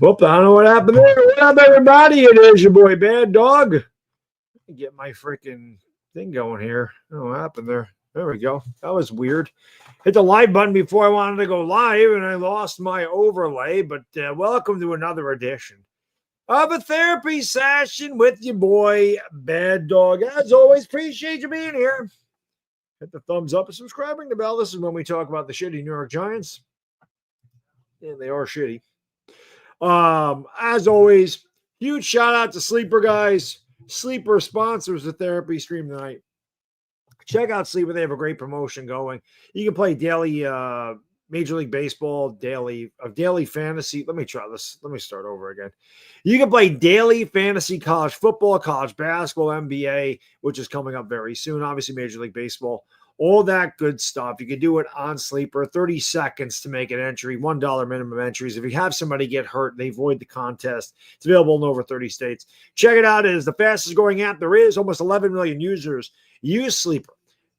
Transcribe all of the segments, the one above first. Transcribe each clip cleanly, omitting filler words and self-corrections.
Whoop, I don't know what happened there. What up, everybody? It is your boy Baddog. Get my freaking thing going here. I don't know what happened there. There we go. That was weird. Hit the live button before I wanted to go live, and I lost my overlay. But welcome to another edition of a therapy session with your boy Baddog. As always, appreciate you being here. Hit the thumbs up and subscribing to the bell. This is when we talk about the shitty New York Giants. And they are shitty. As always, huge shout out to Sleeper guys. Sleeper sponsors the therapy stream tonight. Check out Sleeper. They have a great promotion going. You can play daily Major League Baseball, daily fantasy. Let me try this. Let me start over again. You can play daily fantasy college football, college basketball, NBA, which is coming up very soon. Obviously, Major League Baseball. All that good stuff. You can do it on Sleeper. 30 seconds to make an entry. $1 minimum entries. If you have somebody get hurt, they void the contest. It's available in over 30 states. Check it out. It is the fastest growing app there is. Almost 11 million users use Sleeper.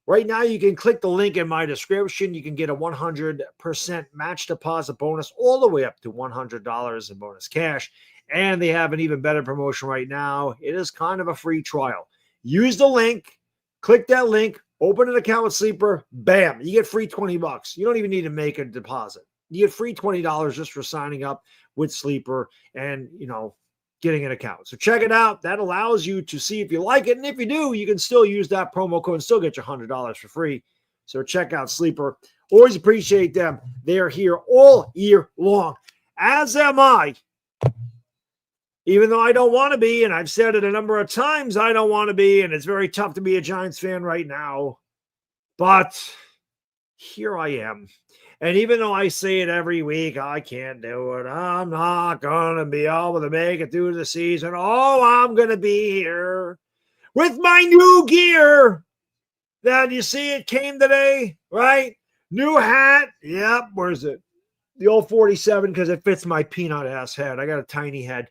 Right now, you can click the link in my description. You can get a 100% match deposit bonus all the way up to $100 in bonus cash. And they have an even better promotion right now. It is kind of a free trial. Use the link. Click that link. Open an account with Sleeper, bam, you get free $20. You don't even need to make a deposit. You get free $20 just for signing up with Sleeper and, getting an account. So check it out. That allows you to see if you like it. And if you do, you can still use that promo code and still get your $100 for free. So check out Sleeper. Always appreciate them. They are here all year long, as am I. Even though I don't want to be, and I've said it a number of times, I don't want to be, and it's very tough to be a Giants fan right now. But here I am. And even though I say it every week, I can't do it. I'm not going to be able to make it through the season. Oh, I'm going to be here with my new gear. That you see it came today, right? New hat. Yep, where's it? The old 47 because it fits my peanut ass head. I got a tiny head.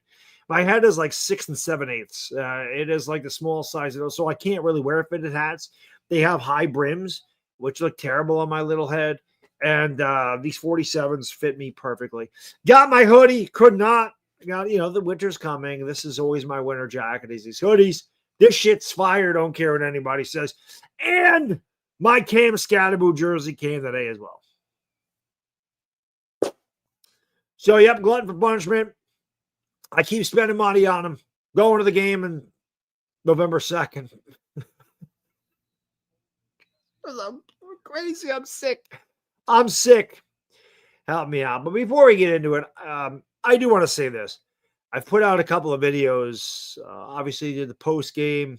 My head is like 6 7/8. It is like the small size of those, so I can't really wear fitted hats. They have high brims, which look terrible on my little head. And these 47s fit me perfectly. Got my hoodie, could not. Got, the winter's coming. This is always my winter jacket. These hoodies. This shit's fire. Don't care what anybody says. And my Cam Scatterboo jersey came today as well. So, yep, glutton for punishment. I keep spending money on them. Going to the game on November 2nd. I'm crazy. I'm sick. Help me out. But before we get into it, I do want to say this. I've put out a couple of videos. Obviously, did the post game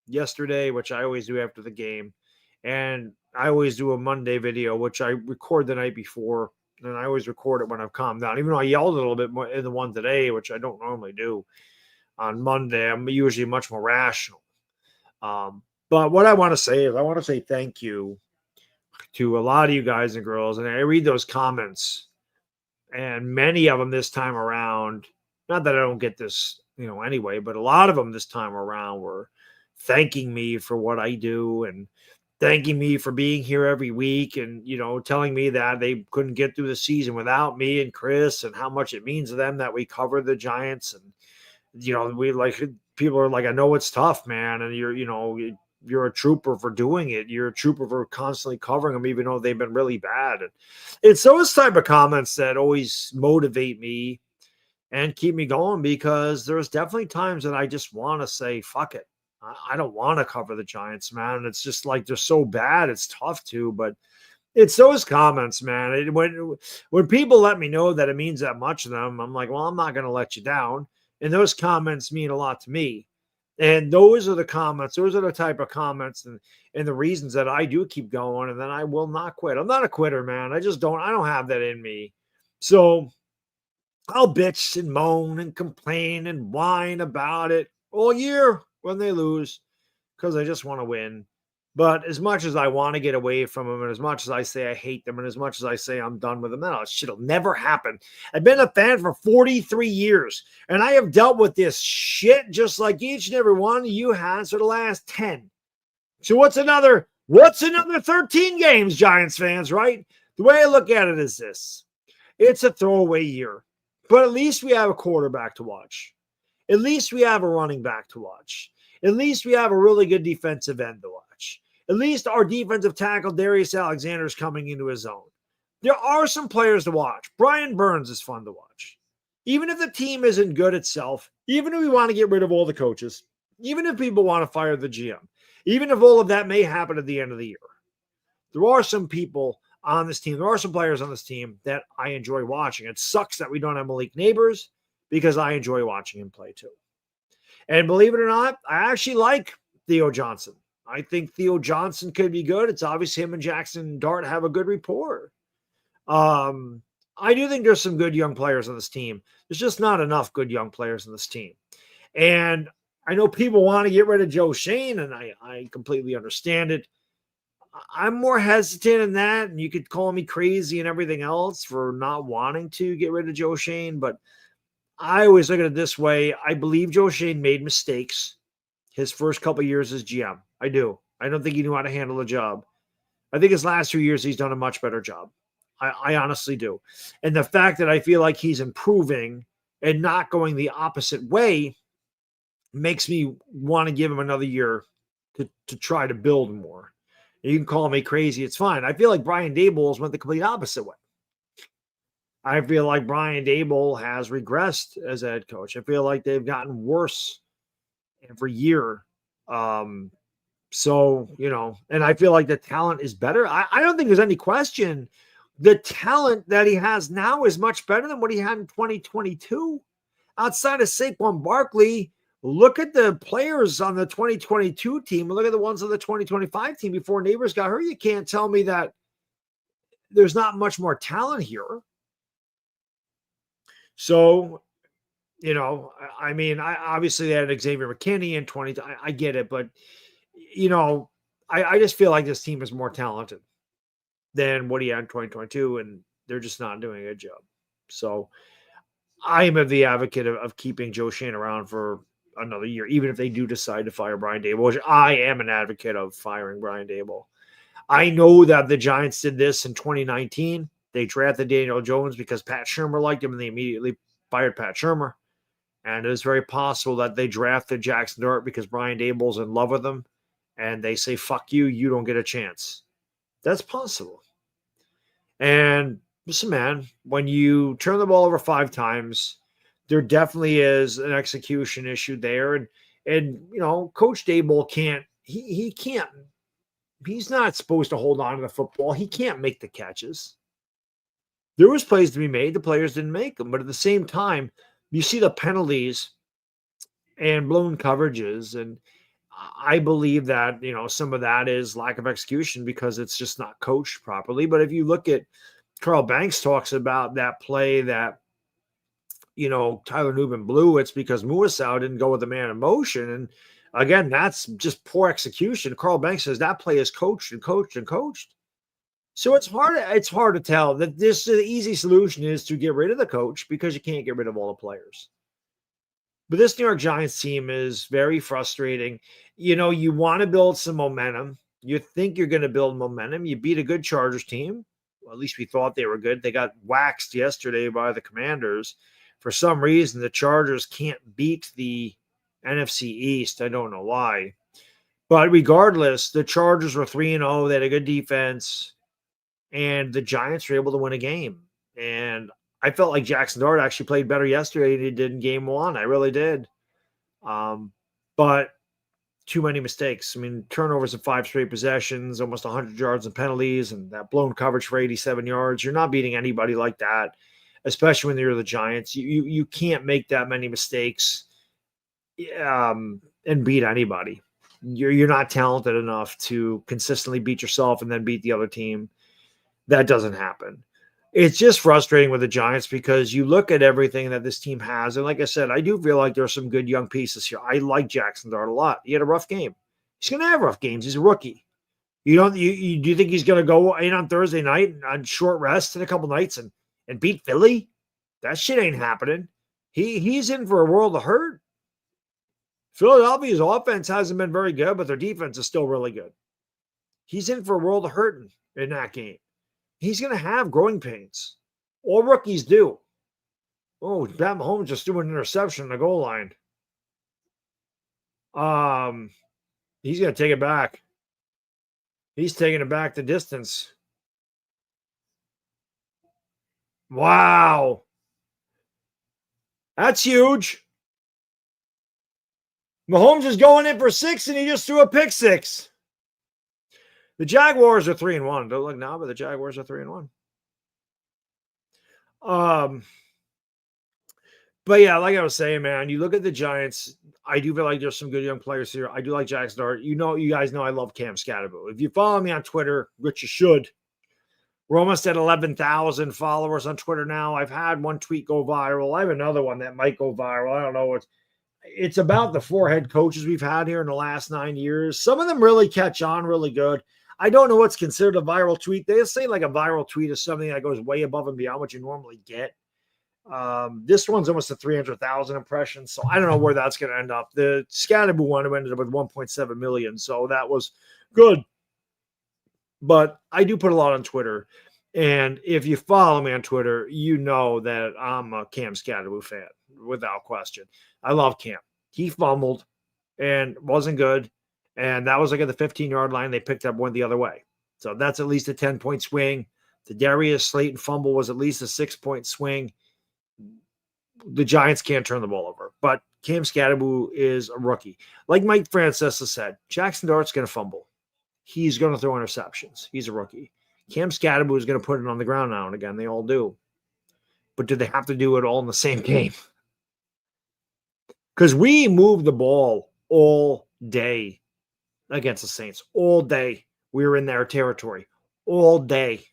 yesterday, which I always do after the game. And I always do a Monday video, which I record the night before. And I always record it when I've calmed down, even though I yelled a little bit more in the one today, which I don't normally do on Monday. I'm usually much more rational. But what I want to say is I want to say thank you to a lot of you guys and girls. And I read those comments, and many of them this time around, not that I don't get this, anyway, but a lot of them this time around were thanking me for what I do and thanking me for being here every week and, telling me that they couldn't get through the season without me and Chris and how much it means to them that we cover the Giants. And, people are like, I know it's tough, man. And you're a trooper for doing it. You're a trooper for constantly covering them, even though they've been really bad. And it's those type of comments that always motivate me and keep me going, because there's definitely times that I just want to say, fuck it. I don't want to cover the Giants, man. It's just like they're so bad. It's tough to, but it's those comments, man. When people let me know that it means that much to them, I'm like, well, I'm not going to let you down. And those comments mean a lot to me. And those are the comments. Those are the type of comments and the reasons that I do keep going, and then I will not quit. I'm not a quitter, man. I don't have that in me. So I'll bitch and moan and complain and whine about it all year when they lose, because I just want to win. But as much as I want to get away from them, and as much as I say I hate them, and as much as I say I'm done with them, that shit'll never happen. I've been a fan for 43 years, and I have dealt with this shit just like each and every one of you has for the last 10. So what's another 13 games, Giants fans, right? The way I look at it is this. It's a throwaway year. But at least we have a quarterback to watch. At least we have a running back to watch. At least we have a really good defensive end to watch. At least our defensive tackle, Darius Alexander, is coming into his own. There are some players to watch. Brian Burns is fun to watch. Even if the team isn't good itself, even if we want to get rid of all the coaches, even if people want to fire the GM, even if all of that may happen at the end of the year, there are some people on this team. There are some players on this team that I enjoy watching. It sucks that we don't have Malik Neighbors because I enjoy watching him play too. And believe it or not, I actually like Theo Johnson. I think Theo Johnson could be good. It's obvious him and Jackson Dart have a good rapport. I do think there's some good young players on this team. There's just not enough good young players on this team. And I know people want to get rid of Joe Shane, and I completely understand it. I'm more hesitant in that, and you could call me crazy and everything else for not wanting to get rid of Joe Shane, but I always look at it this way. I believe Joe Shane made mistakes his first couple of years as GM. I do. I don't think he knew how to handle the job. I think his last 2 years, he's done a much better job. I honestly do. And the fact that I feel like he's improving and not going the opposite way makes me want to give him another year to try to build more. You can call me crazy. It's fine. I feel like Brian Daboll went the complete opposite way. I feel like Brian Daboll has regressed as a head coach. I feel like they've gotten worse every year. So, and I feel like the talent is better. I don't think there's any question. The talent that he has now is much better than what he had in 2022. Outside of Saquon Barkley, look at the players on the 2022 team and look at the ones on the 2025 team before Neighbors got hurt. You can't tell me that there's not much more talent here. So, I mean, obviously they had Xavier McKinney in 20. I get it, but, I just feel like this team is more talented than what he had in 2022, and they're just not doing a good job. So I am the advocate of keeping Joe Shane around for another year, even if they do decide to fire Brian Daboll, which I am an advocate of firing Brian Daboll. I know that the Giants did this in 2019. They drafted Daniel Jones because Pat Shurmur liked him, and they immediately fired Pat Shurmur. And it is very possible that they drafted Jackson Dart because Brian Daboll's in love with him, and they say, fuck you, you don't get a chance. That's possible. And listen, man, when you turn the ball over 5 times, there definitely is an execution issue there. And Coach Daboll can't, he can't, he's not supposed to hold on to the football. He can't make the catches. There was plays to be made. The players didn't make them. But at the same time, you see the penalties and blown coverages. And I believe that, some of that is lack of execution because it's just not coached properly. But if you look at Carl Banks talks about that play that, Tyler Nubin blew, it's because Muasau didn't go with the man in motion. And again, that's just poor execution. Carl Banks says that play is coached and coached and coached. So it's hard to tell that the easy solution is to get rid of the coach because you can't get rid of all the players. But this New York Giants team is very frustrating. You want to build some momentum. You think you're going to build momentum. You beat a good Chargers team. Well, at least we thought they were good. They got waxed yesterday by the Commanders. For some reason, the Chargers can't beat the NFC East. I don't know why. But regardless, the Chargers were 3-0. They had a good defense. And the Giants were able to win a game. And I felt like Jackson Dart actually played better yesterday than he did in game 1. I really did. But too many mistakes. I mean, turnovers of 5 straight possessions, almost 100 yards and penalties, and that blown coverage for 87 yards. You're not beating anybody like that, especially when you're the Giants. You can't make that many mistakes and beat anybody. You're not talented enough to consistently beat yourself and then beat the other team. That doesn't happen. It's just frustrating with the Giants because you look at everything that this team has. And like I said, I do feel like there are some good young pieces here. I like Jackson Dart a lot. He had a rough game. He's going to have rough games. He's a rookie. Do you think he's going to go in on Thursday night on short rest in a couple nights and beat Philly? That shit ain't happening. He's in for a world of hurt. Philadelphia's offense hasn't been very good, but their defense is still really good. He's in for a world of hurting in that game. He's going to have growing pains. All rookies do. Oh, Pat Mahomes just threw an interception on the goal line. He's going to take it back. He's taking it back the distance. Wow. That's huge. Mahomes is going in for 6, and he just threw a pick 6. The Jaguars are 3-1. Don't look now, but the Jaguars are 3-1. But yeah, like I was saying, man, you look at the Giants. I do feel like there's some good young players here. I do like Jackson Dart. You guys know I love Cam Scatterbo. If you follow me on Twitter, which you should, we're almost at 11,000 followers on Twitter now. I've had one tweet go viral. I have another one that might go viral. I don't know. It's about the 4 head coaches we've had here in the last 9 years. Some of them really catch on really good. I don't know what's considered a viral tweet. They say like a viral tweet is something that goes way above and beyond what you normally get. This one's almost a 300,000 impressions, so I don't know where that's going to end up. The Scatterbo one ended up with 1.7 million, so that was good. But I do put a lot on Twitter, and if you follow me on Twitter, you know that I'm a Cam Scatterbo fan without question. I love Cam. He fumbled and wasn't good, and that was like at the 15-yard line. They picked up one the other way, so that's at least a 10-point swing. The Darius Slayton fumble was at least a 6-point swing. The Giants can't turn the ball over, but Cam Scatterbo is a rookie. Like Mike Francesa said, Jackson Dart's going to fumble. He's going to throw interceptions. He's a rookie. Cam Scatterbo is going to put it on the ground now and again. They all do. But do they have to do it all in the same game? Because we moved the ball all day against the Saints. All day. We were in their territory. All day.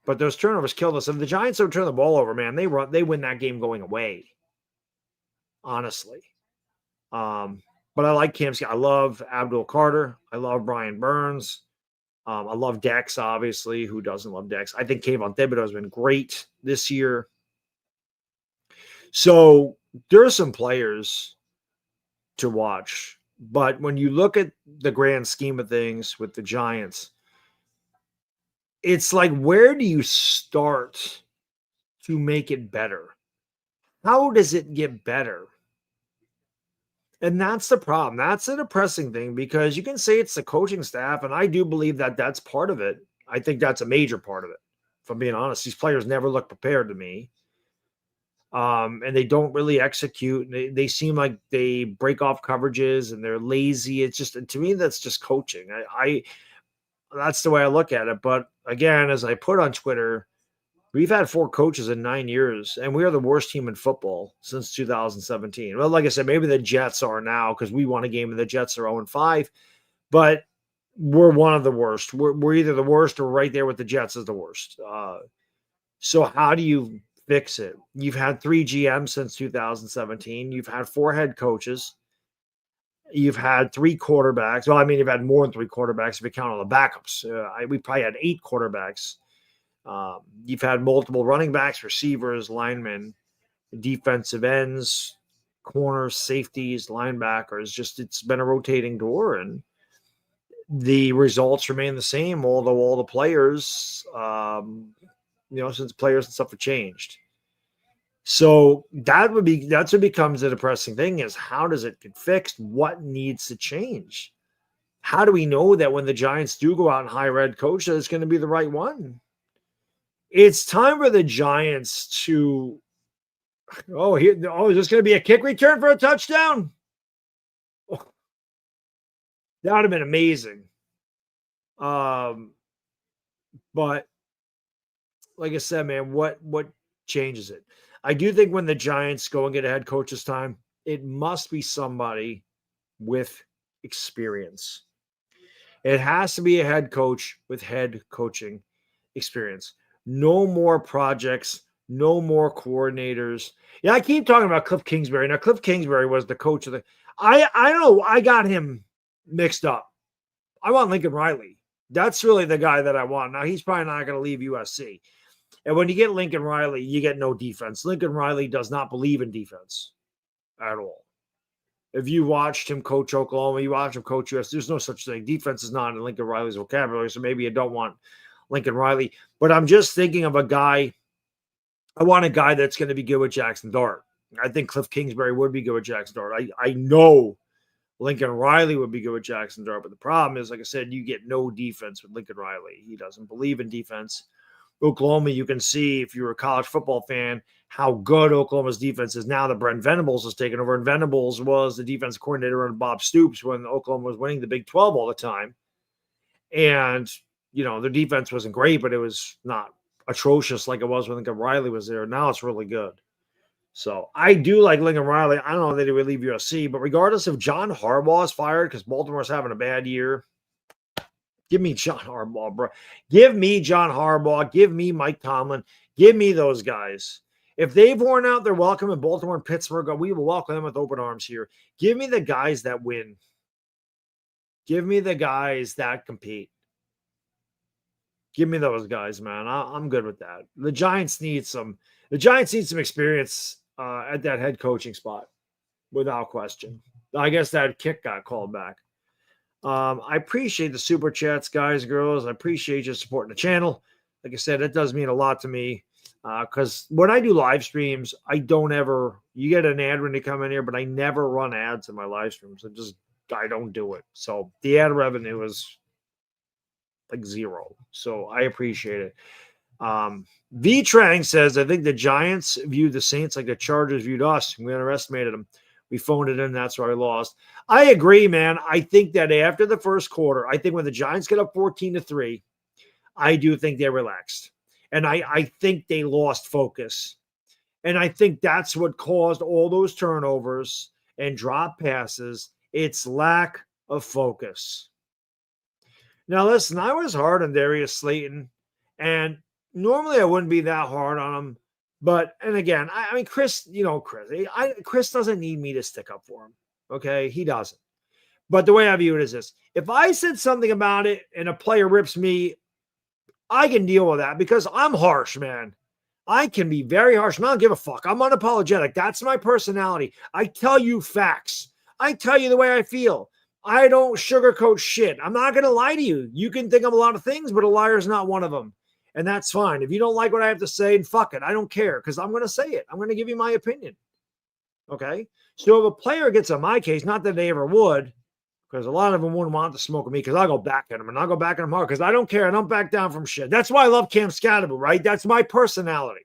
But those turnovers killed us. If the Giants don't turn the ball over, man, they win that game going away. Honestly. But I like Cam Scott. I love Abdul Carter. I love Brian Burns. I love Dex, obviously. Who doesn't love Dex? I think Kayvon Thibodeau has been great this year. So there are some players to watch. But when you look at the grand scheme of things with the Giants, it's like, where do you start to make it better? How does it get better? And that's the problem. That's a depressing thing, because you can say it's the coaching staff, and I do believe that that's part of it. I think that's a major part of it. If I'm being honest, these players never look prepared to me. And they don't really execute. They seem like they break off coverages and they're lazy. It's just, to me, that's just coaching. That's the way I look at it. But again, as I put on Twitter, we've had 4 coaches in 9 years, and we are the worst team in football since 2017. Well, like I said, maybe the Jets are now because we won a game and the Jets are 0-5, but we're one of the worst. We're either the worst or right there with the Jets as the worst. So how do you fix it? You've had 3 GMs since 2017. You've had 4 head coaches. You've had 3 quarterbacks. Well, I mean, you've had more than 3 quarterbacks if you count all the backups. We probably had 8 quarterbacks. You've had multiple running backs, receivers, linemen, defensive ends, corners, safeties, linebackers. Just, it's been a rotating door, and the results remain the same, although all the players, since players and stuff have changed. So that's what becomes the depressing thing, is how does it get fixed? What needs to change? How do we know that when the Giants do go out and hire head coach, that it's going to be the right one? It's time for the Giants to, is this going to be a kick return for a touchdown? Oh, that would have been amazing. But like I said, man, what changes it? I do think when the Giants go and get a head coach this time, it must be somebody with experience. It has to be a head coach with head coaching experience. No more projects, no more coordinators. Yeah, I keep talking about Cliff Kingsbury. Now, Cliff Kingsbury was the coach of the. I don't know. I got him mixed up. I want Lincoln Riley. That's really the guy that I want. Now, he's probably not going to leave USC. And when you get Lincoln Riley, you get no defense. Lincoln Riley does not believe in defense at all. If you watched him coach Oklahoma, you watch him coach USC, there's no such thing. Defense is not in Lincoln Riley's vocabulary, so maybe you don't want Lincoln Riley. But I'm just thinking of a guy I want a guy that's going to be good with Jackson Dart. I think Cliff Kingsbury would be good with Jackson Dart. I know Lincoln Riley would be good with Jackson Dart, but the problem is, like I said, you get no defense with Lincoln Riley. He doesn't believe in defense. Oklahoma, you can see if you're a college football fan how good Oklahoma's defense is now that Brent Venables has taken over. And Venables was the defensive coordinator under Bob Stoops when Oklahoma was winning the Big 12 all the time. And, their defense wasn't great, but it was not atrocious like it was when Lincoln Riley was there. Now it's really good. So I do like Lincoln Riley. I don't know that he would leave USC, but regardless if John Harbaugh is fired because Baltimore's having a bad year, give me John Harbaugh, bro. Give me John Harbaugh. Give me Mike Tomlin. Give me those guys. If they've worn out their welcome in Baltimore and Pittsburgh, we will welcome them with open arms here. Give me the guys that win. Give me the guys that compete. Give me those guys, man. I'm good with that. The Giants need some experience at that head coaching spot, without question. I guess that kick got called back. I appreciate the super chats, guys and girls. I appreciate you supporting the channel. Like I said, it does mean a lot to me because when I do live streams, I don't ever, you get an ad when you come in here, but I never run ads in my live streams. I don't do it. So the ad revenue is like zero. So I appreciate it. V Trang says, I think the Giants viewed the Saints like the Chargers viewed us. We underestimated them. We phoned it in. That's why I lost. I agree, man. I think that after the first quarter, I think when the Giants get up 14-3, I do think they relaxed. And I think they lost focus. And I think that's what caused all those turnovers and drop passes. It's lack of focus. Now, listen, I was hard on Darius Slayton, and normally I wouldn't be that hard on him. But, and again, I mean, Chris, Chris doesn't need me to stick up for him. Okay. He doesn't. But the way I view it is this: if I said something about it and a player rips me, I can deal with that because I'm harsh, man. I can be very harsh and I don't give a fuck. I'm unapologetic. That's my personality. I tell you facts. I tell you the way I feel. I don't sugarcoat shit. I'm not going to lie to you. You can think of a lot of things, but a liar is not one of them. And that's fine. If you don't like what I have to say, fuck it. I don't care because I'm going to say it. I'm going to give you my opinion. Okay? So if a player gets on my case, not that they ever would, because a lot of them wouldn't want to smoke with me because I'll go back at them and I'll go back at them hard because I don't care. I don't back down from shit. That's why I love Cam Scatterbo, right? That's my personality.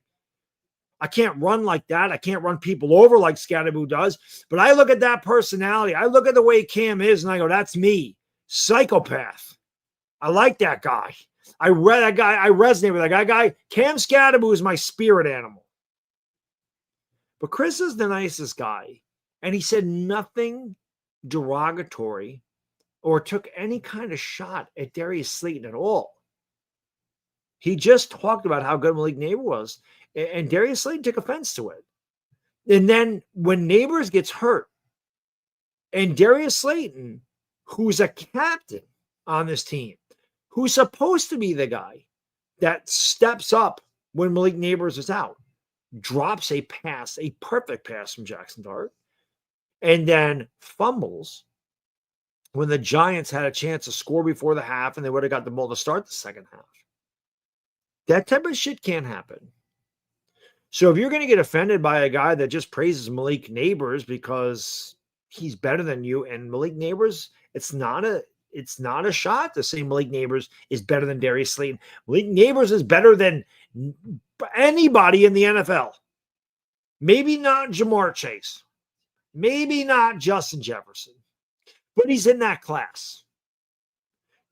I can't run like that. I can't run people over like Scatterbo does. But I look at that personality. I look at the way Cam is and I go, that's me. Psychopath. I like that guy. I resonate with that guy. Cam Scatterbo is my spirit animal. But Chris is the nicest guy. And he said nothing derogatory or took any kind of shot at Darius Slayton at all. He just talked about how good Malik Neighbors was. And Darius Slayton took offense to it. And then when Neighbors gets hurt, and Darius Slayton, who's a captain on this team, who's supposed to be the guy that steps up when Malik Neighbors is out, drops a pass, a perfect pass from Jackson Dart, and then fumbles when the Giants had a chance to score before the half and they would have got the ball to start the second half. That type of shit can't happen. So if you're going to get offended by a guy that just praises Malik Neighbors because he's better than you, and Malik Neighbors, it's not a shot to say Malik Neighbors is better than Darius Slayton. Malik Neighbors is better than anybody in the NFL. Maybe not Jamar Chase. Maybe not Justin Jefferson. But he's in that class.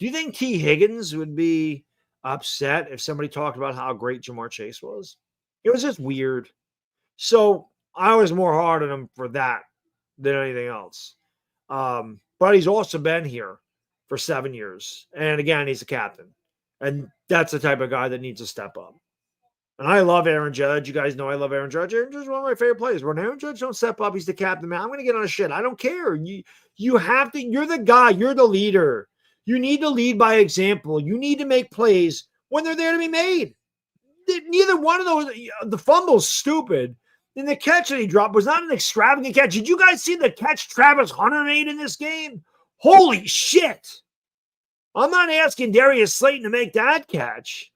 Do you think T. Higgins would be upset if somebody talked about how great Jamar Chase was? It was just weird. So I was more hard on him for that than anything else. But he's also been here for 7 years. And again, he's a captain. And that's the type of guy that needs to step up. And I love Aaron Judge. You guys know I love Aaron Judge. Aaron Judge is one of my favorite players. When Aaron Judge don't step up, he's the captain, man. I'm going to get on a shit. I don't care. You have to. You're the guy. You're the leader. You need to lead by example. You need to make plays when they're there to be made. Neither one of those, the fumble's stupid. And the catch that he dropped was not an extravagant catch. Did you guys see the catch Travis Hunter made in this game? Holy shit. I'm not asking Darius Slayton to make that catch.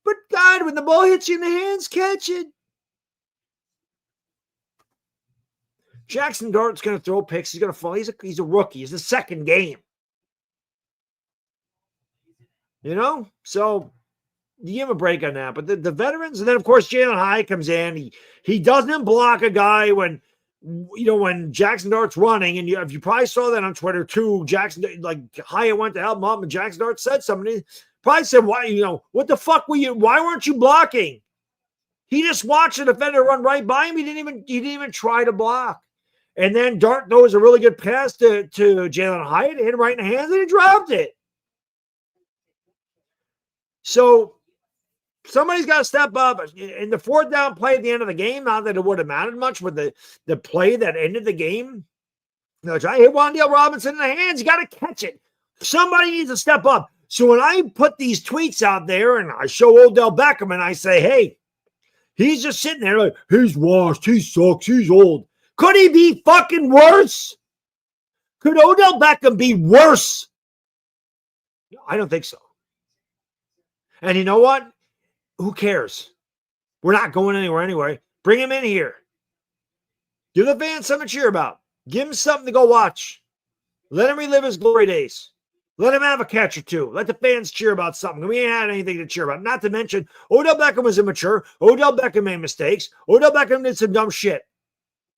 But God, when the ball hits you in the hands, catch it. Jackson Dart's going to throw picks. He's going to fall. He's a rookie. He's the second game. So you give him a break on that. But the veterans, and then, of course, Jalen Hyatt comes in. He doesn't block a guy when Jackson Dart's running. And if you probably saw that on Twitter, too, Hyatt went to help him up, and Jackson Dart said something. He probably said, why, what the fuck why weren't you blocking? He just watched the defender run right by him. He didn't even try to block. And then Dart throws a really good pass to Jalen Hyatt, hit him right in the hands, and he dropped it. So somebody's got to step up. In the fourth down play at the end of the game, not that it would have mattered much, but the play that ended the game, I hit Wan'Dale Robinson in the hands. You got to catch it. Somebody needs to step up. So when I put these tweets out there and I show Odell Beckham and I say, hey, he's just sitting there like, he's washed, he sucks, he's old. Could he be fucking worse? Could Odell Beckham be worse? I don't think so. And you know what? Who cares? We're not going anywhere anyway. Bring him in here. Give the fans something to cheer about. Give him something to go watch. Let him relive his glory days. Let him have a catch or two. Let the fans cheer about something. We ain't had anything to cheer about. Not to mention, Odell Beckham was immature. Odell Beckham made mistakes. Odell Beckham did some dumb shit.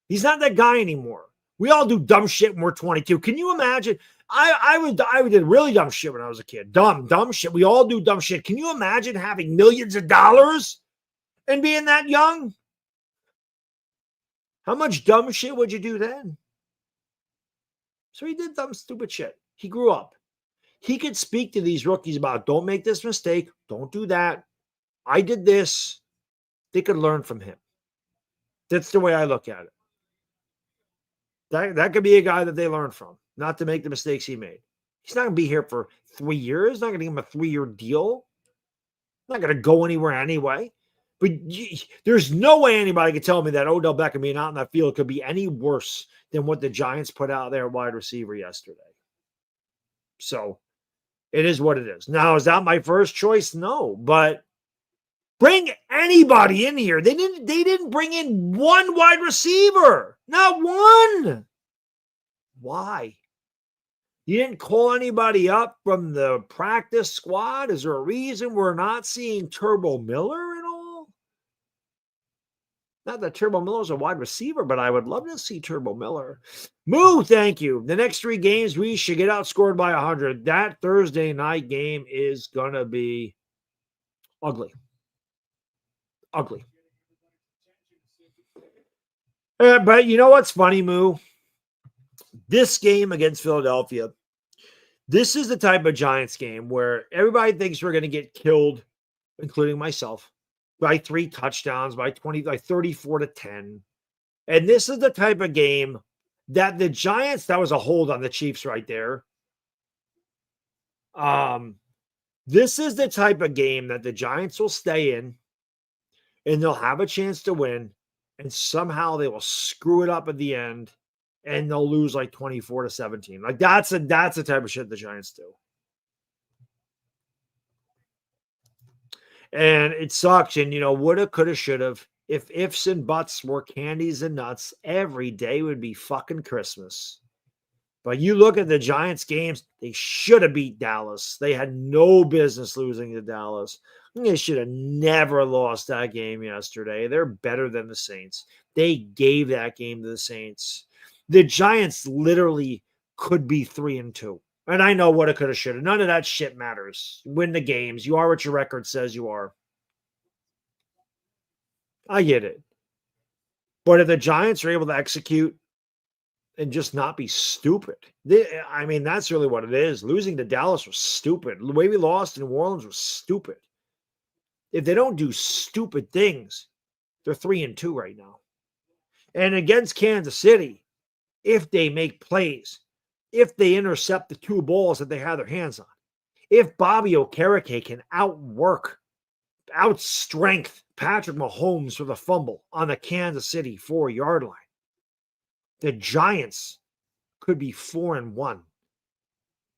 He's not that guy anymore. We all do dumb shit when we're 22. Can you imagine? I did really dumb shit when I was a kid. Dumb shit. We all do dumb shit. Can you imagine having millions of dollars and being that young? How much dumb shit would you do then? So he did dumb, stupid shit. He grew up. He could speak to these rookies about, don't make this mistake. Don't do that. I did this. They could learn from him. That's the way I look at it. That could be a guy that they learn from, not to make the mistakes he made. He's not going to be here for 3 years. Not going to give him a 3-year deal. Not going to go anywhere anyway. But there's no way anybody can tell me that Odell Beckham being out in that field could be any worse than what the Giants put out there at wide receiver yesterday. So it is what it is. Now, is that my first choice? No, but bring anybody in here. They didn't bring in one wide receiver. Not one. Why? You didn't call anybody up from the practice squad? Is there a reason we're not seeing Turbo Miller at all? Not that Turbo Miller's a wide receiver, but I would love to see Turbo Miller. Moo, thank you. The next 3 games, we should get outscored by 100. That Thursday night game is going to be ugly. Ugly. But you know what's funny, Moo? This game against Philadelphia, this is the type of Giants game where everybody thinks we're going to get killed, including myself, by 3 touchdowns, by 34-10. And this is the type of game that the Giants, that was a hold on the Chiefs right there. This is the type of game that the Giants will stay in and they'll have a chance to win, and somehow they will screw it up at the end and they'll lose like 24-17. Like that's the type of shit the Giants do. And it sucks. And woulda, coulda, shoulda. If ifs and buts were candies and nuts, every day would be fucking Christmas. But you look at the Giants games, they should have beat Dallas. They had no business losing to Dallas. They should have never lost that game yesterday. They're better than the Saints. They gave that game to the Saints. The Giants literally could be 3-2. And I know what it could have, should have. None of that shit matters. Win the games. You are what your record says you are. I get it. But if the Giants are able to execute and just not be stupid, that's really what it is. Losing to Dallas was stupid. The way we lost in New Orleans was stupid. If they don't do stupid things, they're 3-2 right now. And against Kansas City, if they make plays, if they intercept the 2 balls that they have their hands on, if Bobby Okereke can outstrength Patrick Mahomes with a fumble on the Kansas City 4-yard line, the Giants could be 4-1.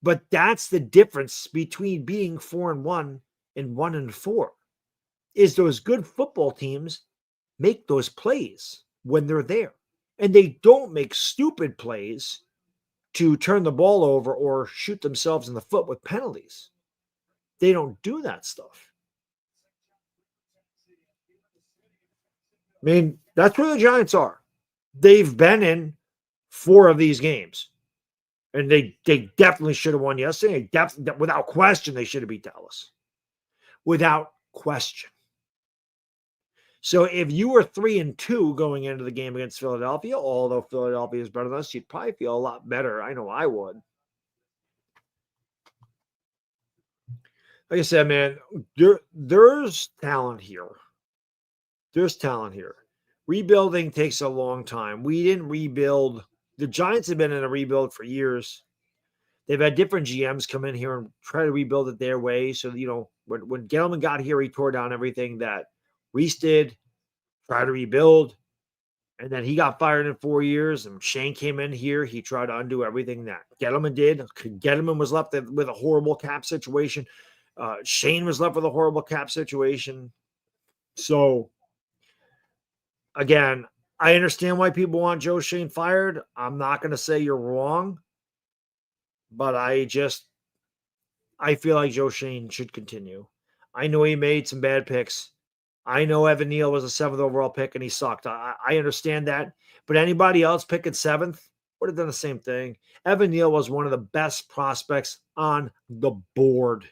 But that's the difference between being 4-1 and 1-4. Is those good football teams make those plays when they're there. And they don't make stupid plays to turn the ball over or shoot themselves in the foot with penalties. They don't do that stuff. I mean, that's where the Giants are. They've been in 4 of these games. And they definitely should have won yesterday. Without question, they should have beat Dallas. Without question. So if you were 3-2 going into the game against Philadelphia, although Philadelphia is better than us, you'd probably feel a lot better. I know I would. Like I said, man, there's talent here. There's talent here. Rebuilding takes a long time. We didn't rebuild. The Giants have been in a rebuild for years. They've had different GMs come in here and try to rebuild it their way. So, when Gettleman got here, he tore down everything that Reese did, tried to rebuild. And then he got fired in 4 years. And Shane came in here. He tried to undo everything that Gettleman did. Gettleman was left with a horrible cap situation. Shane was left with a horrible cap situation. So, again, I understand why people want Joe Shane fired. I'm not going to say you're wrong. But I feel like Joe Shane should continue. I know he made some bad picks. I know Evan Neal was a 7th overall pick and he sucked. I understand that. But anybody else picking 7th would have done the same thing. Evan Neal was one of the best prospects on the board.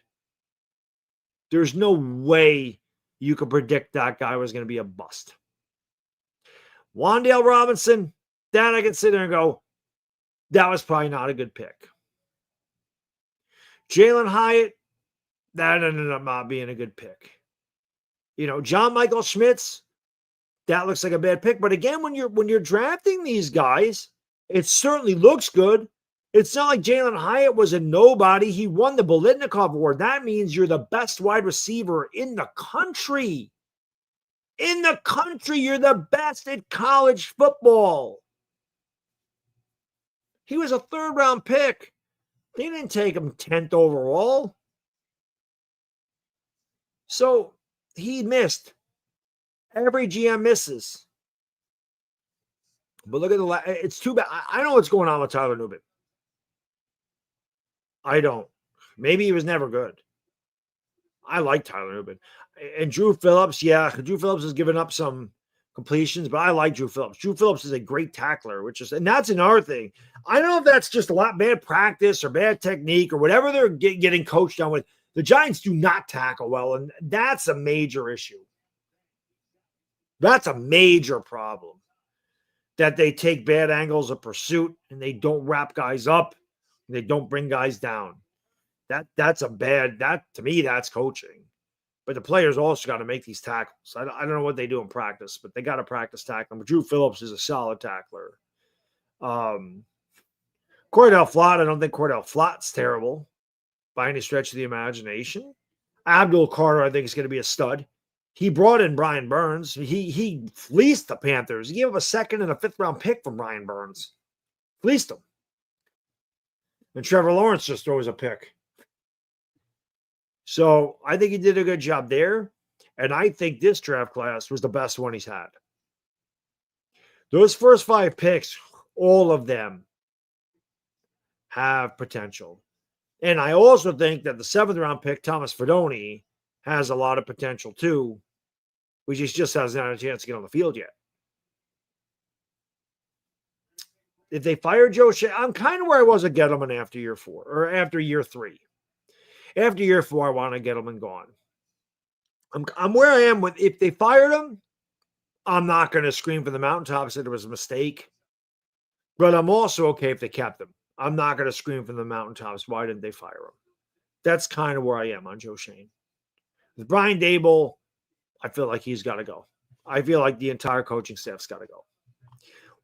There's no way you could predict that guy was going to be a bust. Wan'Dale Robinson, that I can sit there and go, that was probably not a good pick. Jalen Hyatt, that ended up not being a good pick. John Michael Schmitz, that looks like a bad pick. But again, when you're drafting these guys, it certainly looks good. It's not like Jalen Hyatt was a nobody. He won the Bolitnikov Award. That means you're the best wide receiver in the country. In the country, you're the best at college football. He was a 3rd-round pick. They didn't take him 10th overall. So he missed. Every GM misses. But look at it's too bad. I know what's going on with Tyler Nubin. I don't. Maybe he was never good. I like Tyler Nubin. And Drew Phillips, Drew Phillips has given up some completions, but I like Drew Phillips. Drew Phillips is a great tackler, and that's another thing. I don't know if that's just a lot bad practice or bad technique or whatever they're getting coached on with. The Giants do not tackle well, and that's a major issue. That's a major problem. That they take bad angles of pursuit and they don't wrap guys up and they don't bring guys down. That's a bad, to me, that's coaching. But the players also got to make these tackles. I don't know what they do in practice, but they got to practice tackling. But Drew Phillips is a solid tackler. Cordell Flott, I don't think Cordell Flott's terrible by any stretch of the imagination. Abdul Carter, I think, is going to be a stud. He brought in Brian Burns. He fleeced the Panthers. He gave up a 2nd and a 5th-round pick from Brian Burns. Fleeced them. And Trevor Lawrence just throws a pick. So I think he did a good job there. And I think this draft class was the best one he's had. Those first 5 picks, all of them have potential. And I also think that the 7th-round pick, Thomas Fidone, has a lot of potential too, which he just hasn't had a chance to get on the field yet. If they fire Joe Shea, I'm kind of where I was at Gettleman after year 4 or after year 3. After year 4, I want to Gettleman gone. I'm where I am with, if they fired him, I'm not going to scream from the mountaintops that it was a mistake. But I'm also okay if they kept him. I'm not going to scream from the mountaintops, why didn't they fire him? That's kind of where I am on Joe Shane. With Brian Daboll, I feel like he's got to go. I feel like the entire coaching staff's got to go.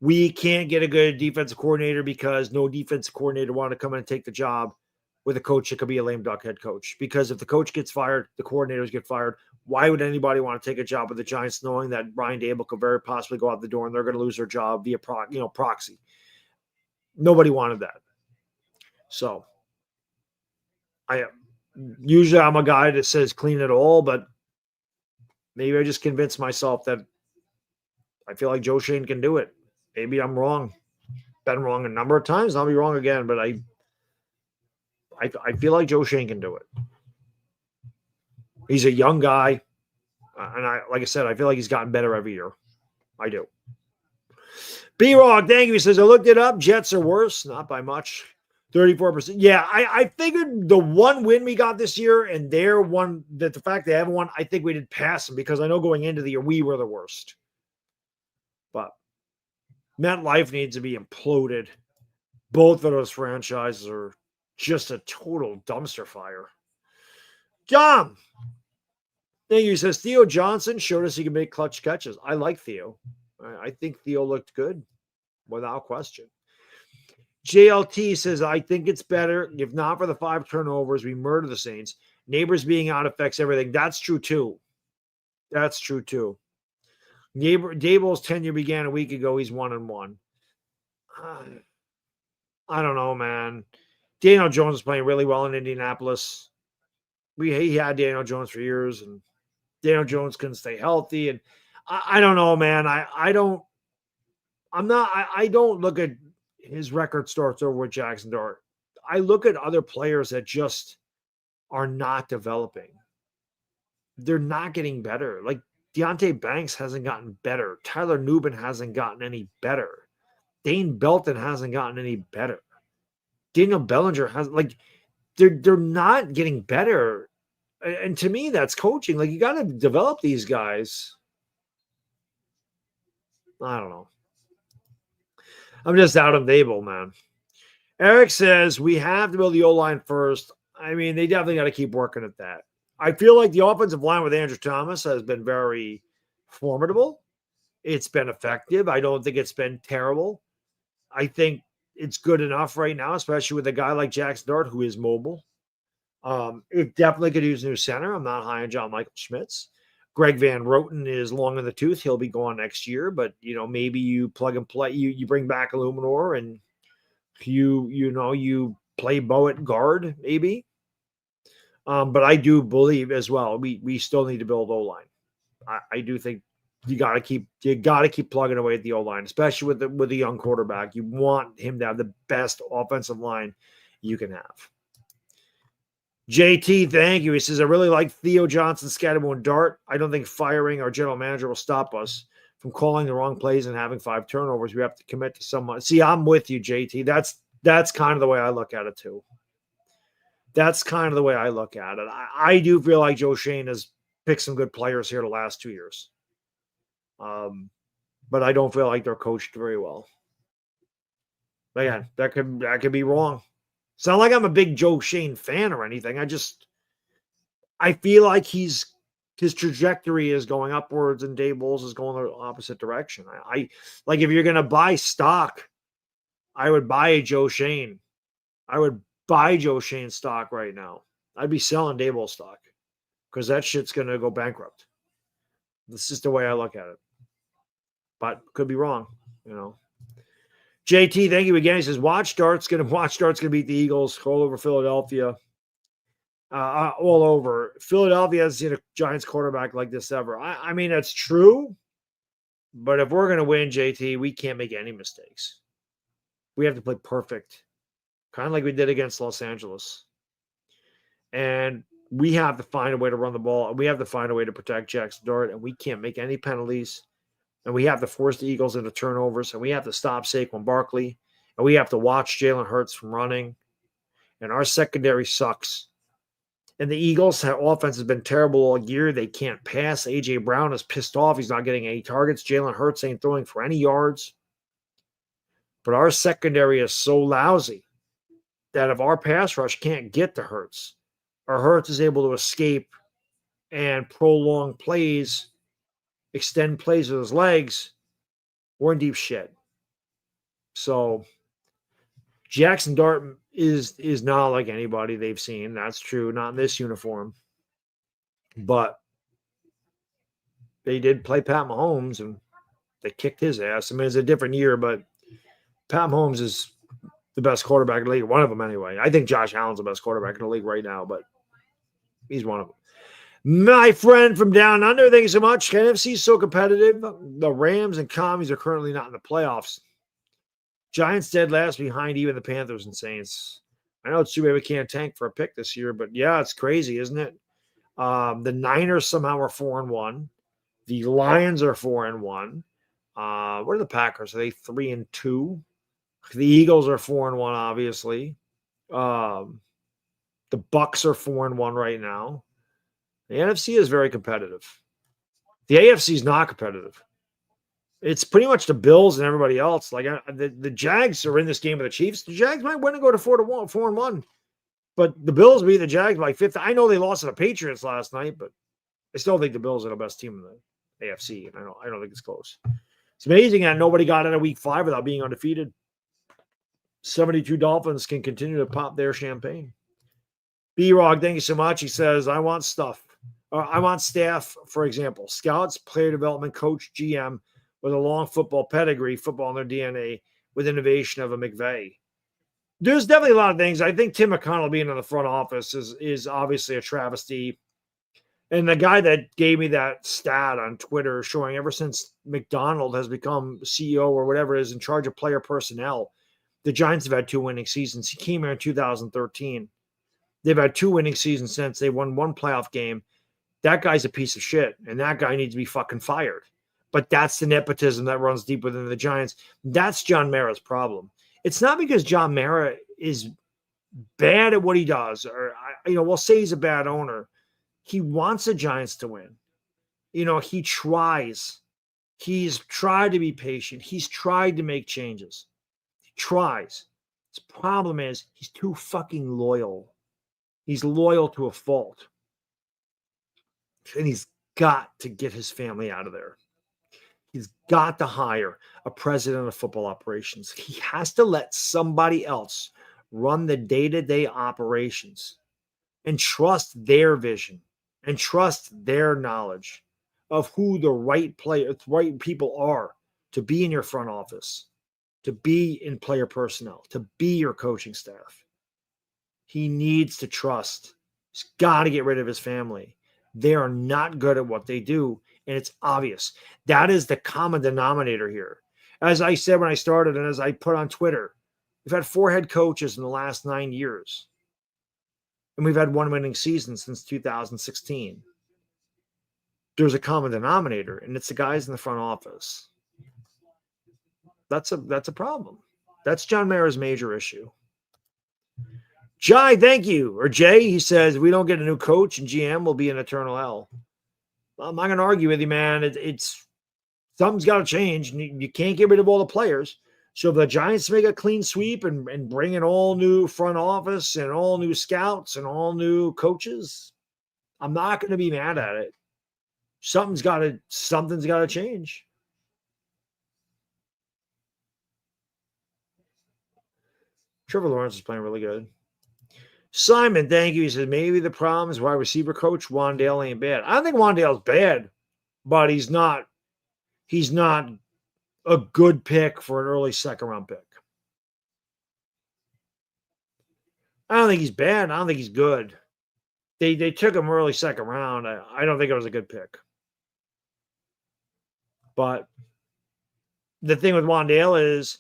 We can't get a good defensive coordinator because no defensive coordinator wanted to come in and take the job with a coach that could be a lame duck head coach. Because if the coach gets fired, the coordinators get fired. Why would anybody want to take a job with the Giants knowing that Brian Daboll could very possibly go out the door and they're going to lose their job via proxy? Nobody wanted that. So usually I'm a guy that says clean it all, but maybe I just convinced myself that I feel like Joe Shane can do it. Maybe I'm wrong. Been wrong a number of times. I'll be wrong again, but I feel like Joe Shane can do it. He's a young guy, and like I said, I feel like he's gotten better every year. I do. B-Rog, thank you. He says, I looked it up. Jets are worse. Not by much. 34%. Yeah, I figured the one win we got this year and their one, that the fact they haven't won, I think we did pass them because I know going into the year we were the worst. But MetLife needs to be imploded. Both of those franchises are just a total dumpster fire. John, thank you. He says, Theo Johnson showed us he can make clutch catches. I like Theo. I think Theo looked good without question. JLT says, I think it's better. If not for the 5 turnovers, we murder the Saints. Neighbors being out affects everything. That's true, too. That's true, too. Daboll's tenure began a week ago. He's 1-1. I don't know, man. Daniel Jones is playing really well in Indianapolis. He had Daniel Jones for years, and Daniel Jones couldn't stay healthy. And I don't know, man. I don't look at his record starts over with Jackson Dart. I look at other players that just are not developing. They're not getting better. Like Deonte Banks hasn't gotten better. Tyler Nubin hasn't gotten any better. Dane Belton hasn't gotten any better. Daniel Bellinger has they're not getting better. And to me, that's coaching. Like you got to develop these guys. I don't know. I'm just out of Daboll, man. Eric says we have to build the O-line first. I mean, they definitely got to keep working at that. I feel like the offensive line with Andrew Thomas has been very formidable. It's been effective. I don't think it's been terrible. I think it's good enough right now, especially with a guy like Jackson Dart who is mobile. It definitely could use a new center. I'm not high on John Michael Schmitz. Greg Van Roten is long in the tooth. He'll be gone next year, but maybe you plug and play. You bring back Illuminor and you play Bo at guard, maybe. But I do believe as well we still need to build O-line. I do think you got to keep plugging away at the O-line, especially with the young quarterback. You want him to have the best offensive line you can have. JT, thank you. He says, I really like Theo Johnson, Scatterboard Dart. I don't think firing our general manager will stop us from calling the wrong plays and having 5 turnovers. We have to commit to someone. See, I'm with you, JT. That's kind of the way I look at it, too. That's kind of the way I look at it. I do feel like Joe Shane has picked some good players here the last 2 years. But I don't feel like they're coached very well. But yeah, that could be wrong. It's not like I'm a big Joe Shane fan or anything. I feel like his trajectory is going upwards and Daboll's is going the opposite direction. I like if you're gonna buy stock, I would buy a Joe Shane. I would buy Joe Shane stock right now. I'd be selling Daboll stock because that shit's gonna go bankrupt. This is the way I look at it. But could be wrong, JT, thank you again. He says, Watch Dart's gonna beat the Eagles all over Philadelphia. All over. Philadelphia hasn't seen a Giants quarterback like this ever. I mean, that's true. But if we're gonna win, JT, we can't make any mistakes. We have to play perfect. Kind of like we did against Los Angeles. And we have to find a way to run the ball. And we have to find a way to protect Jackson Dart. And we can't make any penalties. And we have to force the Eagles into turnovers. And we have to stop Saquon Barkley. And we have to watch Jalen Hurts from running. And our secondary sucks. And the Eagles' offense has been terrible all year. They can't pass. A.J. Brown is pissed off. He's not getting any targets. Jalen Hurts ain't throwing for any yards. But our secondary is so lousy that if our pass rush can't get to Hurts, or Hurts is able to escape and prolong plays, extend plays with his legs, we're in deep shit. So Jackson Dart is not like anybody they've seen. That's true. Not in this uniform. But they did play Pat Mahomes, and they kicked his ass. I mean, it's a different year, but Pat Mahomes is the best quarterback in the league. One of them, anyway. I think Josh Allen's the best quarterback in the league right now, but he's one of them. My friend from down under, thank you so much. NFC is so competitive. The Rams and Commies are currently not in the playoffs. Giants dead last behind even the Panthers and Saints. I know it's too bad we can't tank for a pick this year, but yeah, it's crazy, isn't it? The Niners somehow are 4-1. The Lions are 4-1. What are the Packers? Are they 3-2? The Eagles are 4-1, obviously. The Bucks are 4-1 right now. The NFC is very competitive. The AFC is not competitive. It's pretty much the Bills and everybody else. Like the Jags are in this game with the Chiefs. The Jags might win and go to 4-1, but the Bills beat the Jags by 50. I know they lost to the Patriots last night, but I still think the Bills are the best team in the AFC, and I don't think it's close. It's amazing that nobody got out of Week 5 without being undefeated. 72 Dolphins can continue to pop their champagne. B-Rog, thank you so much. He says, I want staff, for example, scouts, player development coach, GM, with a long football pedigree, football in their DNA, with innovation of a McVay. There's definitely a lot of things. I think Tim McConnell being in the front office is obviously a travesty. And the guy that gave me that stat on Twitter showing ever since McDonald has become CEO or whatever is in charge of player personnel, the Giants have had 2 winning seasons. He came here in 2013. They've had 2 winning seasons since. They won 1 playoff game. That guy's a piece of shit, and that guy needs to be fucking fired. But that's the nepotism that runs deep within the Giants. That's John Mara's problem. It's not because John Mara is bad at what he does, or we'll say he's a bad owner. He wants the Giants to win. He tries. He's tried to be patient. He's tried to make changes. He tries. His problem is he's too fucking loyal. He's loyal to a fault. And he's got to get his family out of there. He's got to hire a president of football operations. He has to let somebody else run the day-to-day operations and trust their vision and trust their knowledge of who the right people are to be in your front office, to be in player personnel, to be your coaching staff. He needs to trust. He's got to get rid of his family. They are not good at what they do, and it's obvious. That is the common denominator here. As I said when I started, and as I put on Twitter, we've had 4 head coaches in the last 9 years, and we've had 1 winning season since 2016. There's a common denominator, and it's the guys in the front office. That's a problem. That's John Mara's major issue. Jai, thank you. Or Jay, he says, if we don't get a new coach and GM, will be an eternal hell. Well, I'm not going to argue with you, man. It's something's got to change. You can't get rid of all the players. So if the Giants make a clean sweep and bring in all new front office and all new scouts and all new coaches, I'm not going to be mad at it. Something's got to change. Trevor Lawrence is playing really good. Simon, thank you. He said, maybe the problem is wide receiver coach Wandale ain't bad. I don't think Wandale's bad, but he's not a good pick for an early second-round pick. I don't think he's bad. I don't think he's good. They took him early second round. I don't think it was a good pick. But the thing with Wandale is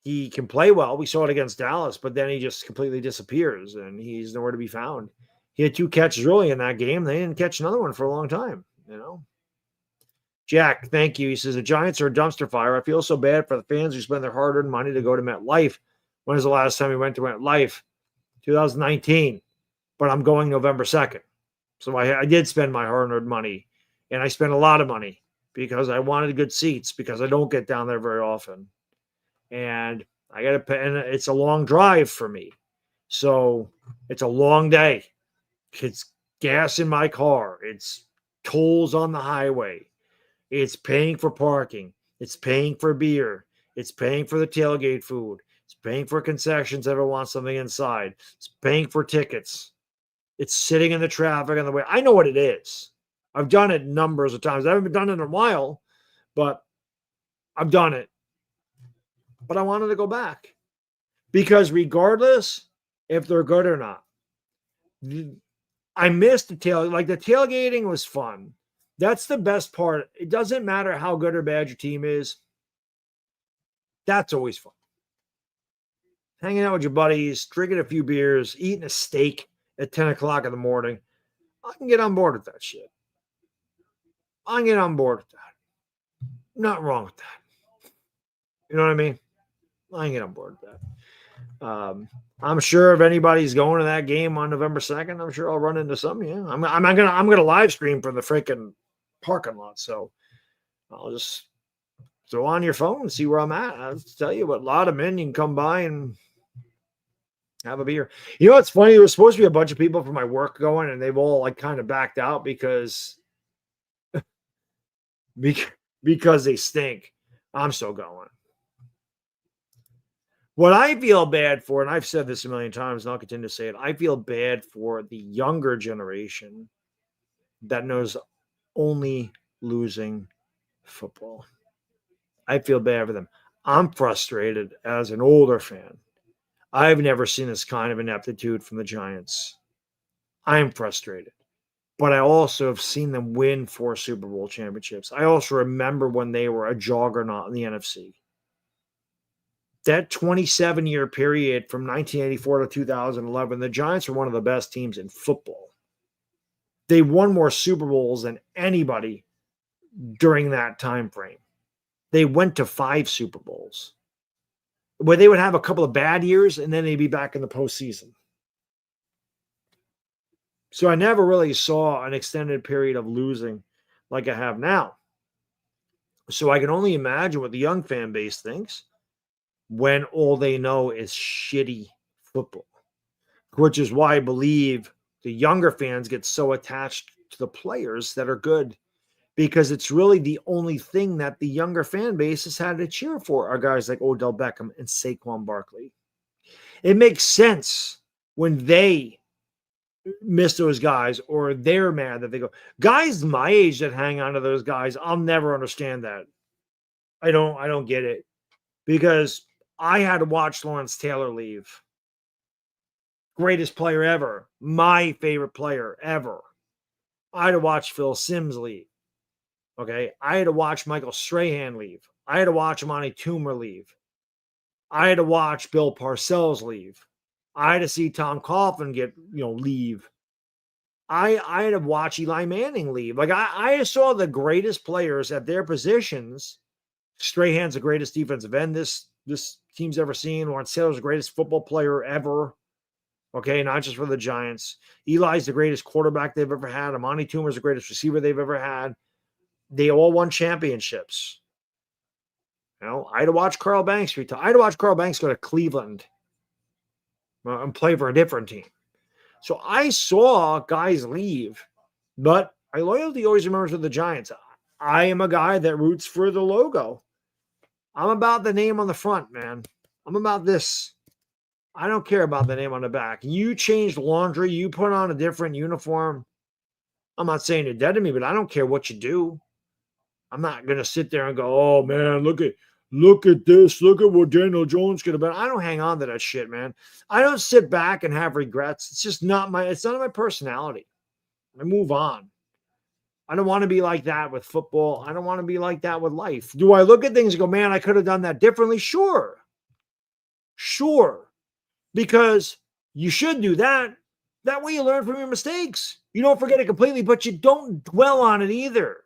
he can play well. We saw it against Dallas, but then he just completely disappears, and he's nowhere to be found. He had 2 catches early in that game. They didn't catch another one for a long time, Jack, thank you. He says, the Giants are a dumpster fire. I feel so bad for the fans who spend their hard-earned money to go to MetLife. When was the last time we went to MetLife? 2019. But I'm going November 2nd. So I did spend my hard-earned money, and I spent a lot of money because I wanted good seats because I don't get down there very often. And I got to pay, and it's a long drive for me. So it's a long day. It's gas in my car. It's tolls on the highway. It's paying for parking. It's paying for beer. It's paying for the tailgate food. It's paying for concessions if I want something inside. It's paying for tickets. It's sitting in the traffic on the way. I know what it is. I've done it numbers of times. I haven't done it in a while, but I've done it. But I wanted to go back because regardless if they're good or not, I missed the the tailgating was fun. That's the best part. It doesn't matter how good or bad your team is. That's always fun. Hanging out with your buddies, drinking a few beers, eating a steak at 10 o'clock in the morning. I can get on board with that shit. I can get on board with that. Not wrong with that. You know what I mean? I can get on board with that. I'm sure if anybody's going to that game on November 2nd, I'm sure I'll run into some. Yeah, I'm gonna live stream from the freaking parking lot. So I'll just throw on your phone and see where I'm at. I'll tell you what, a lot of men, you can come by and have a beer. You know what's funny? There was supposed to be a bunch of people from my work going, and they've all like kind of backed out because they stink. I'm still going. What I feel bad for, and I've said this a million times, and I'll continue to say it, I feel bad for the younger generation that knows only losing football. I feel bad for them. I'm frustrated as an older fan. I've never seen this kind of ineptitude from the Giants. I'm frustrated. But I also have seen them win 4 Super Bowl championships. I also remember when they were a juggernaut in the NFC. That 27-year period from 1984 to 2011, the Giants were one of the best teams in football. They won more Super Bowls than anybody during that time frame. They went to 5 Super Bowls, where they would have a couple of bad years, and then they'd be back in the postseason. So I never really saw an extended period of losing like I have now. So I can only imagine what the young fan base thinks when all they know is shitty football, which is why I believe the younger fans get so attached to the players that are good, because it's really the only thing that the younger fan base has had to cheer for are guys like Odell Beckham and Saquon Barkley. It makes sense when they miss those guys or they're mad that they go. Guys my age that hang on to those guys, I'll never understand that. I don't get it, because I had to watch Lawrence Taylor leave. Greatest player ever. My favorite player ever. I had to watch Phil Simms leave. Okay. I had to watch Michael Strahan leave. I had to watch Amani Toomer leave. I had to watch Bill Parcells leave. I had to see Tom Coughlin leave. I had to watch Eli Manning leave. Like I saw the greatest players at their positions. Strahan's the greatest defensive end this team's ever seen. Lawrence Taylor's the greatest football player ever. Okay, not just for the Giants. Eli's the greatest quarterback they've ever had. Amani Toomer's the greatest receiver they've ever had. They all won championships. I had to watch Carl Banks retire. I had to watch Carl Banks go to Cleveland and play for a different team. So I saw guys leave, but my loyalty always remembers with the Giants. I am a guy that roots for the logo. I'm about the name on the front, man. I'm about this. I don't care about the name on the back. You changed laundry. You put on a different uniform. I'm not saying you're dead to me, but I don't care what you do. I'm not going to sit there and go, oh, man, look at this. Look at what Daniel Jones could have been. I don't hang on to that shit, man. I don't sit back and have regrets. It's just not my personality. I move on. I don't want to be like that with football. I don't want to be like that with life. Do I look at things and go, man, I could have done that differently? Sure. Because you should do that. That way you learn from your mistakes. You don't forget it completely, but you don't dwell on it either.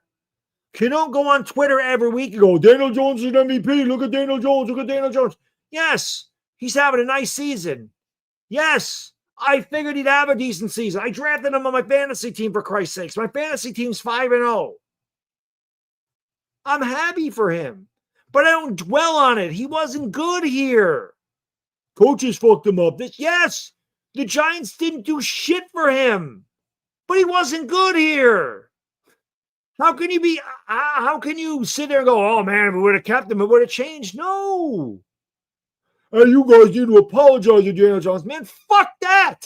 You don't go on Twitter every week and go, Daniel Jones is an MVP. Look at Daniel Jones. Look at Daniel Jones. Yes, he's having a nice season. Yes, I figured he'd have a decent season. I drafted him on my fantasy team, for Christ's sakes. My fantasy team's 5-0. I'm happy for him, but I don't dwell on it. He wasn't good here. Coaches fucked him up. Yes, the Giants didn't do shit for him, but he wasn't good here. How can you sit there and go, oh man, if we would have kept him, it would have changed? No. Hey, you guys need to apologize to Daniel Jones. Man, fuck that.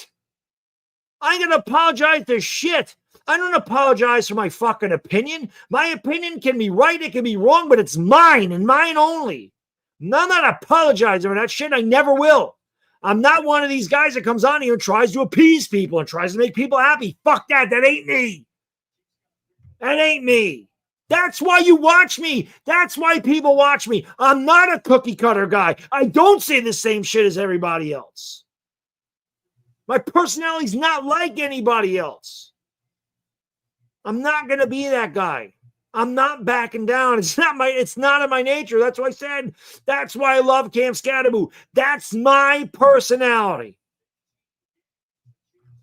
I ain't going to apologize to shit. I don't apologize for my fucking opinion. My opinion can be right, it can be wrong, but it's mine and mine only. And I'm not apologizing for that shit. I never will. I'm not one of these guys that comes on here and tries to appease people and tries to make people happy. Fuck that. That ain't me. That ain't me. That's why you watch me. That's why people watch me. I'm not a cookie cutter guy. I don't say the same shit as everybody else. My personality's not like anybody else. I'm not going to be that guy. I'm not backing down. It's not in my nature. That's why I said, that's why I love Cam Scatterbo. That's my personality.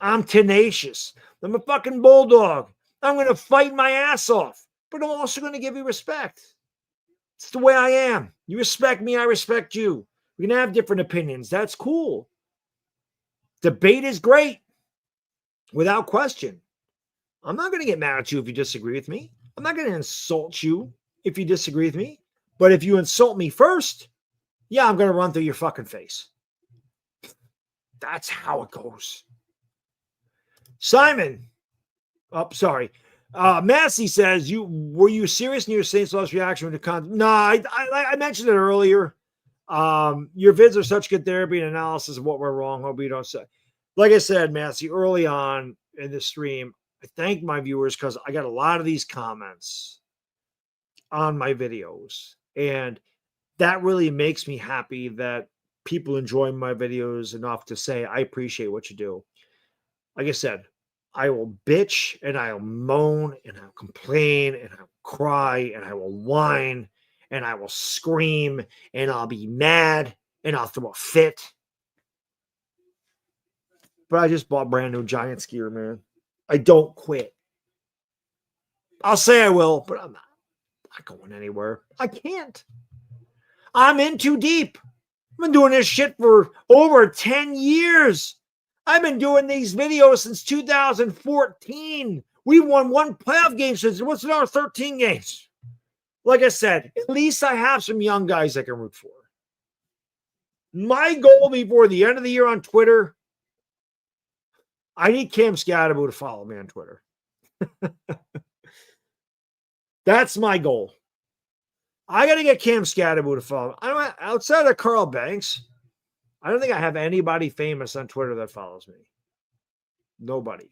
I'm tenacious. I'm a fucking bulldog. I'm going to fight my ass off, but I'm also going to give you respect. It's the way I am. You respect me, I respect you. We can have different opinions. That's cool. Debate is great, without question. I'm not going to get mad at you if you disagree with me. I'm not going to insult you if you disagree with me. But if you insult me first, yeah, I'm going to run through your fucking face. That's how it goes. Simon. Oh, sorry. Massey says, were you serious in your Saints loss reaction with the No, I mentioned it earlier. Your vids are such good therapy and analysis of what went wrong. Hope you don't say. Like I said, Massey, early on in the stream, I thank my viewers because I got a lot of these comments on my videos. And that really makes me happy that people enjoy my videos enough to say, I appreciate what you do. Like I said, I will bitch and I'll moan and I'll complain and I'll cry and I will whine and I will scream and I'll be mad and I'll throw a fit. But I just bought brand new Giants gear, man. I don't quit. I'll say I will, but I'm not going anywhere. I can't. I'm in too deep. I've been doing this shit for over 10 years. I've been doing these videos since 2014. We won one playoff game since, what's another 13 games? Like I said, at least I have some young guys I can root for. My goal before the end of the year on Twitter, I need Cam Scatterbo to follow me on Twitter. That's my goal. I got to get Cam Scatterbo to follow. Outside of Carl Banks, I don't think I have anybody famous on Twitter that follows me. Nobody.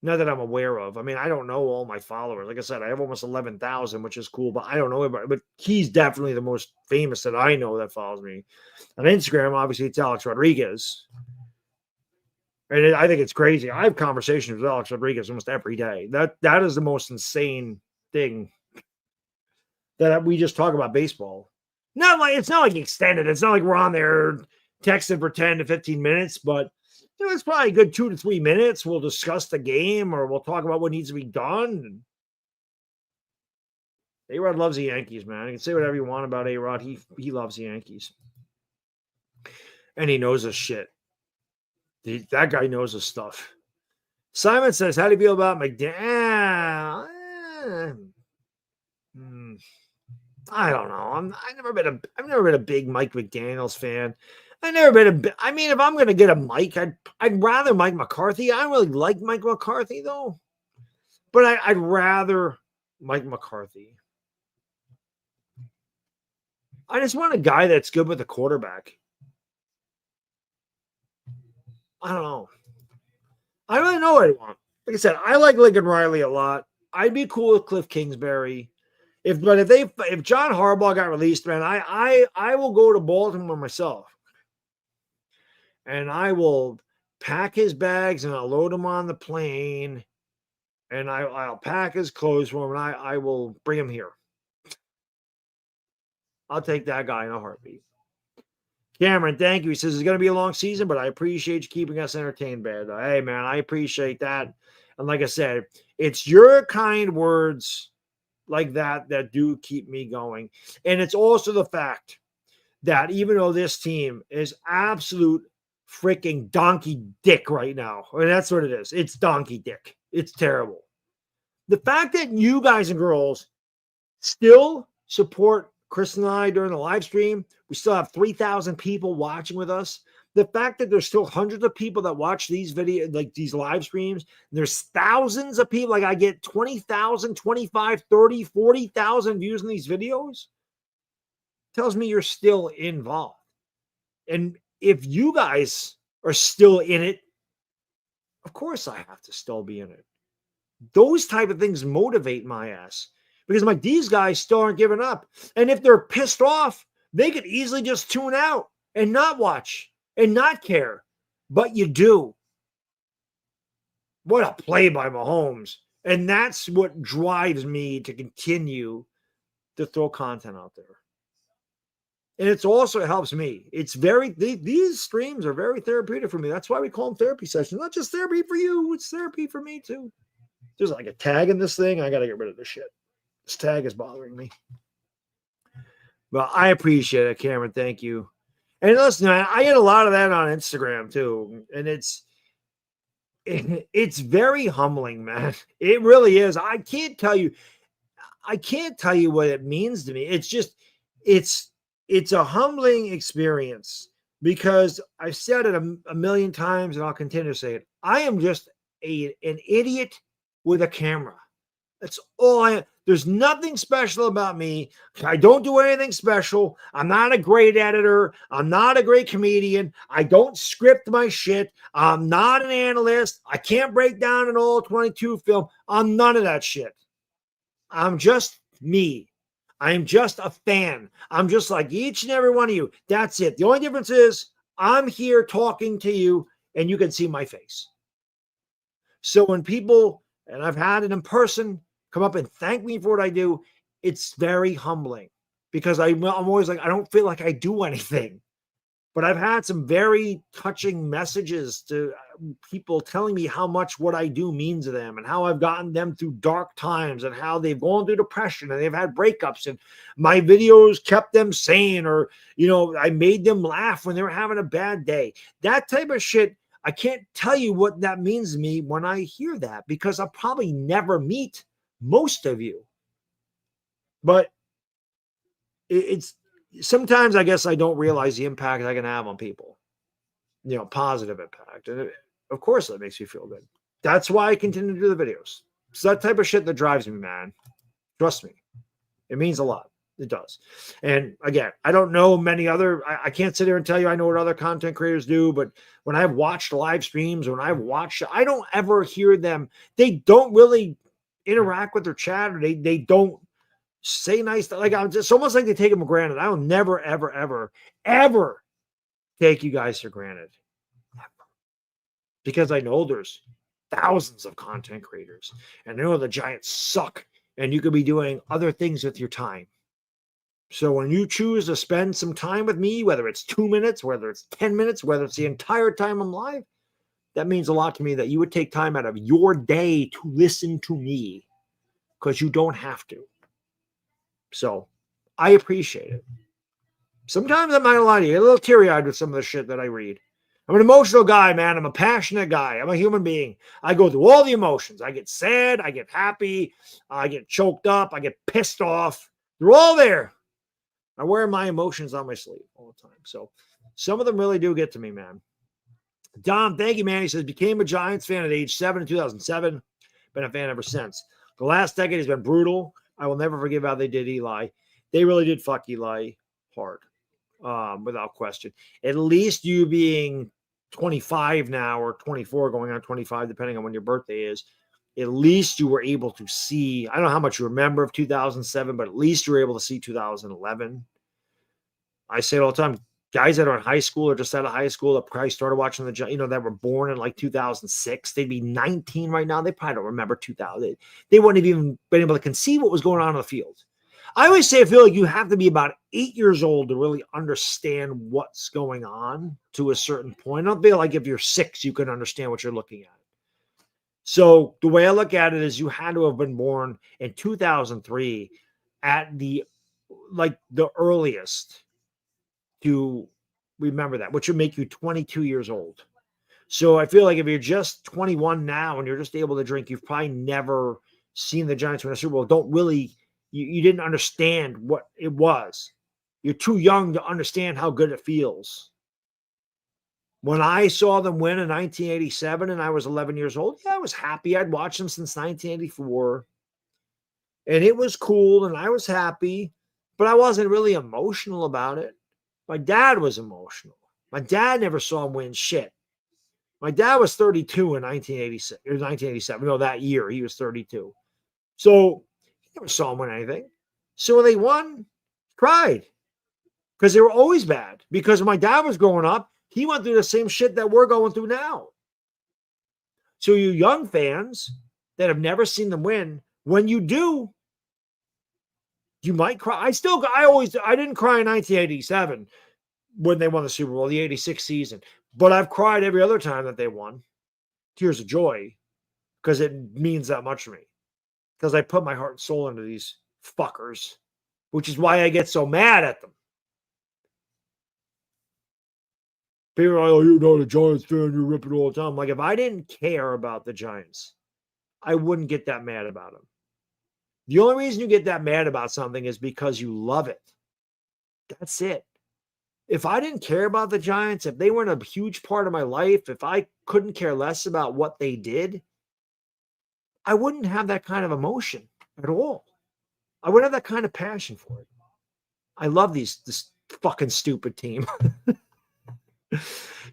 Not that I'm aware of. I mean, I don't know all my followers. Like I said, I have almost 11,000, which is cool, but I don't know everybody. But he's definitely the most famous that I know that follows me. On Instagram, obviously, it's Alex Rodriguez. And I think it's crazy. I have conversations with Alex Rodriguez almost every day. That is the most insane thing that we just talk about baseball. It's not like extended. It's not like we're on there texting for 10 to 15 minutes, but it's probably a good 2 to 3 minutes. We'll discuss the game or we'll talk about what needs to be done. A-Rod loves the Yankees, man. You can say whatever you want about A-Rod. He loves the Yankees. And he knows his shit. That guy knows his stuff. Simon says, how do you feel about McDaniel? I don't know. I've never been a big Mike McDaniels fan. If I'm going to get a Mike, I'd rather Mike McCarthy. I don't really like Mike McCarthy, though. But I'd rather Mike McCarthy. I just want a guy that's good with the quarterback. I don't know. I don't really know what I want. Like I said, I like Lincoln Riley a lot. I'd be cool with Cliff Kingsbury. If John Harbaugh got released, man, I will go to Baltimore myself. And I will pack his bags and I'll load him on the plane. And I'll pack his clothes for him and I will bring him here. I'll take that guy in a heartbeat. Cameron, thank you. He says it's going to be a long season, but I appreciate you keeping us entertained, Bad. Hey, man, I appreciate that. And like I said, it's your kind words like that do keep me going. And it's also the fact that even though this team is absolute freaking donkey dick right now, and that's what it is. It's donkey dick. It's terrible. The fact that you guys and girls still support Chris and I during the live stream, we still have 3,000 people watching with us. The fact that there's still hundreds of people that watch these videos, like these live streams, there's thousands of people, like I get 20,000, 25, 30, 40,000 views in these videos, tells me you're still involved. And if you guys are still in it, of course I have to still be in it. Those type of things motivate my ass because I'm like, these guys still aren't giving up. And if they're pissed off, they could easily just tune out and not watch and not care. But you do. What a play by Mahomes. And that's what drives me to continue to throw content out there. And it's also, it helps me. It's these streams are very therapeutic for me. That's why we call them therapy sessions. Not just therapy for you, it's therapy for me too. There's like a tag in this thing. I got to get rid of this shit. This tag is bothering me. Well, I appreciate it, Cameron. Thank you. And listen, I get a lot of that on Instagram too. And it's very humbling, man. It really is. I can't tell you what it means to me. It's just, it's a humbling experience because I've said it a million times and I'll continue to say it. I am just an idiot with a camera. That's all there's nothing special about me. I don't do anything special. I'm not a great editor. I'm not a great comedian. I don't script my shit. I'm not an analyst. I can't break down an all 22 film. I'm none of that shit. I'm just me. I'm just a fan. I'm just like each and every one of you. That's it. The only difference is I'm here talking to you and you can see my face. So when people, and I've had it in person, come up and thank me for what I do, it's very humbling because I'm always like, I don't feel like I do anything. But I've had some very touching messages to people telling me how much what I do means to them and how I've gotten them through dark times and how they've gone through depression and they've had breakups and my videos kept them sane or, I made them laugh when they were having a bad day. That type of shit, I can't tell you what that means to me when I hear that because I'll probably never meet most of you. But it's sometimes I guess I don't realize the impact I can have on people, positive impact. And of course that makes me feel good. That's why I continue to do the videos. It's that type of shit that drives me, man. Trust me. It means a lot. It does. And again, I don't know many other, I can't sit here and tell you I know what other content creators do, but when I've watched live streams, I don't ever hear them. They don't really interact with their chat or they don't say nice stuff. Like it's almost like they take them for granted. I will never, ever, ever, ever take you guys for granted. Never. Because I know there's thousands of content creators and I know the giants suck and you could be doing other things with your time. So when you choose to spend some time with me, whether it's 2 minutes, whether it's 10 minutes, whether it's the entire time I'm live, that means a lot to me that you would take time out of your day to listen to me because you don't have to. So I appreciate it. Sometimes I'm not gonna lie to you, I get a little teary-eyed with some of the shit that I read. I'm an emotional guy, man. I'm a passionate guy. I'm a human being. I go through all the emotions. I get sad. I get happy. I get choked up. I get pissed off. They're all there. I wear my emotions on my sleeve all the time. So some of them really do get to me, man. Dom, thank you, man. He says, became a Giants fan at age 7 in 2007. Been a fan ever since. The last decade has been brutal. I will never forgive how they did Eli. They really did fuck Eli hard, without question. At least you being 25 now or 24 going on 25, depending on when your birthday is, at least you were able to see, I don't know how much you remember of 2007, but at least you were able to see 2011. I say it all the time. Guys that are in high school or just out of high school that probably started watching that were born in like 2006, they'd be 19 right now. They probably don't remember 2000. They wouldn't have even been able to conceive what was going on the field. I always say I feel like you have to be about 8 years old to really understand what's going on to a certain point. I don't feel like if you're 6, you can understand what you're looking at. So the way I look at it is you had to have been born in 2003 at the earliest to remember that, which would make you 22 years old. So I feel like if you're just 21 now and you're just able to drink, you've probably never seen the Giants win a Super Bowl. You didn't understand what it was. You're too young to understand how good it feels. When I saw them win in 1987 and I was 11 years old, I was happy. I'd watched them since 1984. And it was cool and I was happy, but I wasn't really emotional about it. My dad was emotional. My dad never saw him win shit. My dad was 32 in 1986 or 1987. No, that year he was 32. So he never saw him win anything. So when they won, cried because they were always bad. Because when my dad was growing up, he went through the same shit that we're going through now. So you young fans that have never seen them win, when you do, you might cry. I didn't cry in 1987 when they won the Super Bowl, the 86 season. But I've cried every other time that they won. Tears of joy. Because it means that much to me. Because I put my heart and soul into these fuckers. Which is why I get so mad at them. People are like, oh, you're not a Giants fan, you're ripping all the time. Like, if I didn't care about the Giants, I wouldn't get that mad about them. The only reason you get that mad about something is because you love it. That's it. If I didn't care about the Giants, if they weren't a huge part of my life, if I couldn't care less about what they did, I wouldn't have that kind of emotion at all. I wouldn't have that kind of passion for it. I love this fucking stupid team.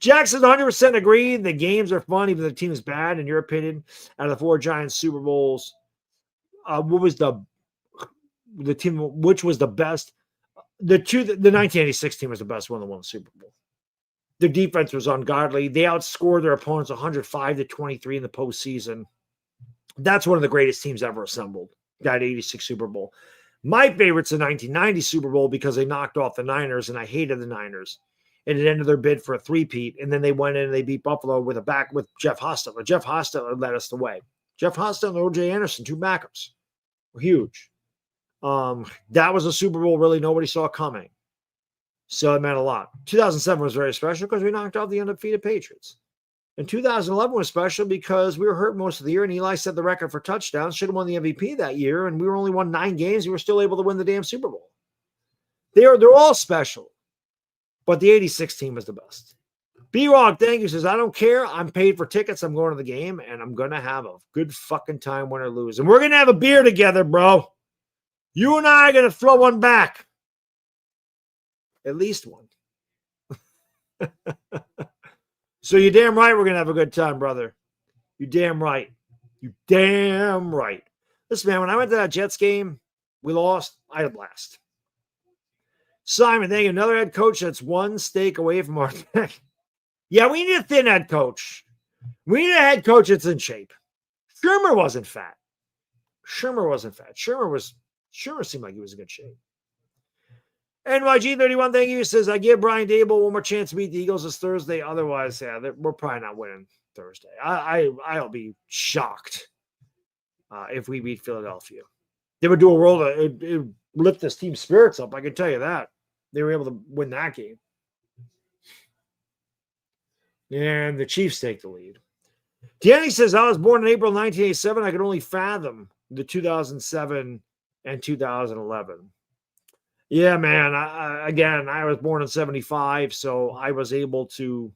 Jackson 100% agree. The games are fun, even though the team is bad. In your opinion, out of the 4 Giants Super Bowls, what was the team? Which was the best? The 1986 team was the best one that won the Super Bowl. Their defense was ungodly. They outscored their opponents 105-23 in the postseason. That's one of the greatest teams ever assembled. That 86 Super Bowl. My favorite's the 1990 Super Bowl because they knocked off the Niners, and I hated the Niners. And it ended their bid for a three-peat. And then they went in and they beat Buffalo with Jeff Hostetler. Jeff Hostetler led us the way. Jeff Hostetler and O.J. Anderson, 2 backups, were huge. That was a Super Bowl really nobody saw coming. So it meant a lot. 2007 was very special because we knocked off the undefeated Patriots. And 2011 was special because we were hurt most of the year, and Eli set the record for touchdowns. Should have won the MVP that year, and we were only won 9 games. We were still able to win the damn Super Bowl. They're all special. But the 86 team was the best. B-Rock, thank you, says, I don't care. I'm paid for tickets. I'm going to the game, and I'm going to have a good fucking time, win or lose. And we're going to have a beer together, bro. You and I are going to throw one back. At least one. So you're damn right we're going to have a good time, brother. You damn right. You damn right. Listen, man, when I went to that Jets game, we lost. I had a blast. Simon, thank you. Another head coach that's one steak away from our thing. Yeah, we need a thin head coach. We need a head coach that's in shape. Shermer wasn't fat. Shermer seemed like he was in good shape. NYG31, thank you. Says, I give Brian Dable one more chance to beat the Eagles this Thursday. Otherwise, yeah, we're probably not winning Thursday. I'll be shocked if we beat Philadelphia. They would do a world. It lift this team's spirits up. I can tell you that. They were able to win that game. And the Chiefs take the lead. Danny says, I was born in April 1987. I could only fathom the 2007 and 2011. Yeah, man. I was born in 75, so I was able to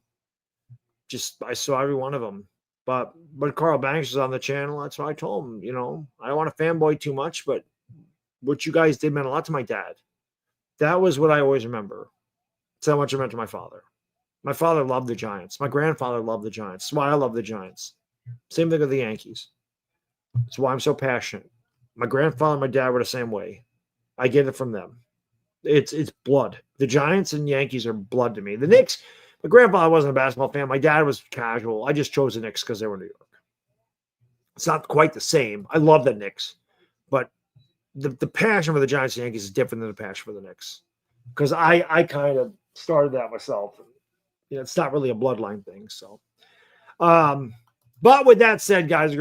I saw every one of them. But Carl Banks was on the channel. That's what I told him. I don't want to fanboy too much, but what you guys did meant a lot to my dad. That was what I always remember. That's how much it meant to my father. My father loved the Giants. My grandfather loved the Giants. That's why I love the Giants. Same thing with the Yankees. That's why I'm so passionate. My grandfather and my dad were the same way. I get it from them. It's blood. The Giants and Yankees are blood to me. The Knicks, my grandfather wasn't a basketball fan. My dad was casual. I just chose the Knicks because they were New York. It's not quite the same. I love the Knicks. But the passion for the Giants and Yankees is different than the passion for the Knicks. Because I kind of started that myself. It's not really a bloodline thing. So, but with that said, guys,